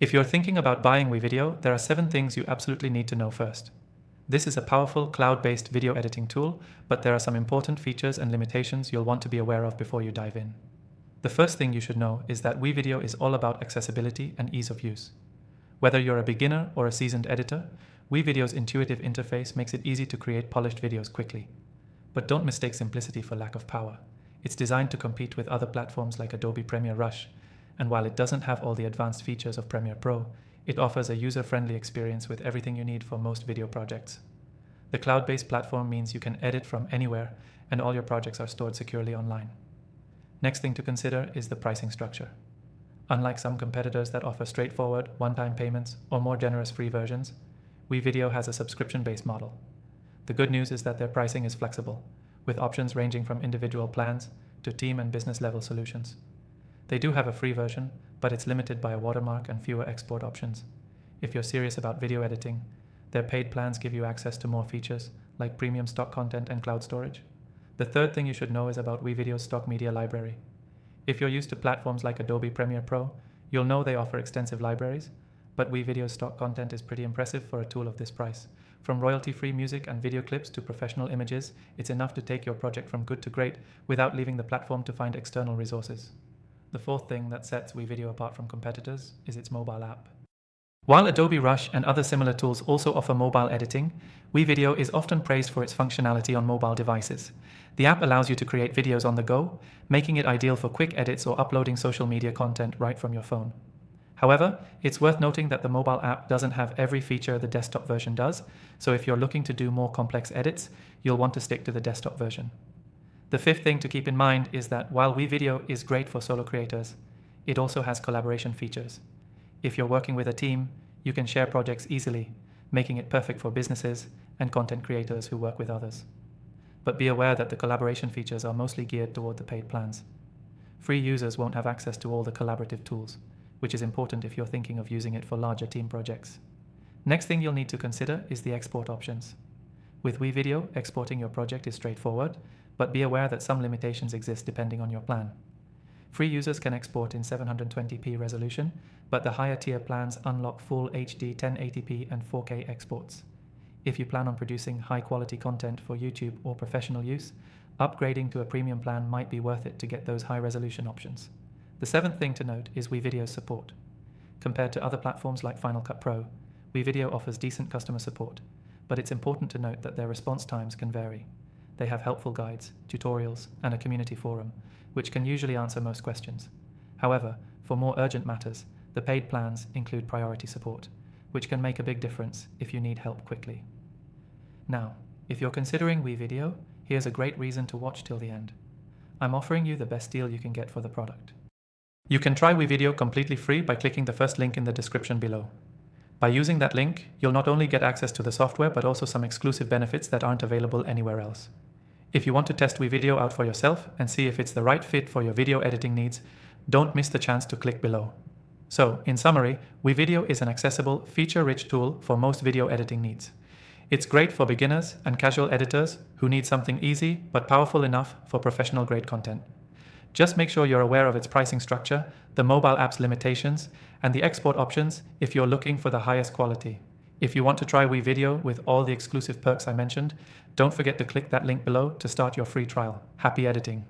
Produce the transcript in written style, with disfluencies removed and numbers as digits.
If you're thinking about buying WeVideo, there are 7 things you absolutely need to know first. This is a powerful cloud-based video editing tool, but there are some important features and limitations you'll want to be aware of before you dive in. The first thing you should know is that WeVideo is all about accessibility and ease of use. Whether you're a beginner or a seasoned editor, WeVideo's intuitive interface makes it easy to create polished videos quickly. But don't mistake simplicity for lack of power. It's designed to compete with other platforms like Adobe Premiere Rush, and while it doesn't have all the advanced features of Premiere Pro, it offers a user-friendly experience with everything you need for most video projects. The cloud-based platform means you can edit from anywhere, and all your projects are stored securely online. Next thing to consider is the pricing structure. Unlike some competitors that offer straightforward, one-time payments or more generous free versions, WeVideo has a subscription-based model. The good news is that their pricing is flexible, with options ranging from individual plans to team and business level solutions. They do have a free version, but it's limited by a watermark and fewer export options. If you're serious about video editing, their paid plans give you access to more features like premium stock content and cloud storage. The third thing you should know is about WeVideo's stock media library. If you're used to platforms like Adobe Premiere Pro, you'll know they offer extensive libraries, but WeVideo's stock content is pretty impressive for a tool of this price. From royalty-free music and video clips to professional images, it's enough to take your project from good to great without leaving the platform to find external resources. The fourth thing that sets WeVideo apart from competitors is its mobile app. While Adobe Rush and other similar tools also offer mobile editing, WeVideo is often praised for its functionality on mobile devices. The app allows you to create videos on the go, making it ideal for quick edits or uploading social media content right from your phone. However, it's worth noting that the mobile app doesn't have every feature the desktop version does, so if you're looking to do more complex edits, you'll want to stick to the desktop version. The fifth thing to keep in mind is that while WeVideo is great for solo creators, it also has collaboration features. If you're working with a team, you can share projects easily, making it perfect for businesses and content creators who work with others. But be aware that the collaboration features are mostly geared toward the paid plans. Free users won't have access to all the collaborative tools, which is important if you're thinking of using it for larger team projects. Next thing you'll need to consider is the export options. With WeVideo, exporting your project is straightforward, but be aware that some limitations exist depending on your plan. Free users can export in 720p resolution, but the higher tier plans unlock full HD 1080p and 4K exports. If you plan on producing high-quality content for YouTube or professional use, upgrading to a premium plan might be worth it to get those high-resolution options. The seventh thing to note is WeVideo's support. Compared to other platforms like Final Cut Pro, WeVideo offers decent customer support, but it's important to note that their response times can vary. They have helpful guides, tutorials, and a community forum, which can usually answer most questions. However, for more urgent matters, the paid plans include priority support, which can make a big difference if you need help quickly. Now, if you're considering WeVideo, here's a great reason to watch till the end. I'm offering you the best deal you can get for the product. You can try WeVideo completely free by clicking the first link in the description below. By using that link, you'll not only get access to the software, but also some exclusive benefits that aren't available anywhere else. If you want to test WeVideo out for yourself and see if it's the right fit for your video editing needs, don't miss the chance to click below. So, in summary, WeVideo is an accessible, feature-rich tool for most video editing needs. It's great for beginners and casual editors who need something easy but powerful enough for professional-grade content. Just make sure you're aware of its pricing structure, the mobile app's limitations, and the export options if you're looking for the highest quality. If you want to try WeVideo with all the exclusive perks I mentioned, don't forget to click that link below to start your free trial. Happy editing!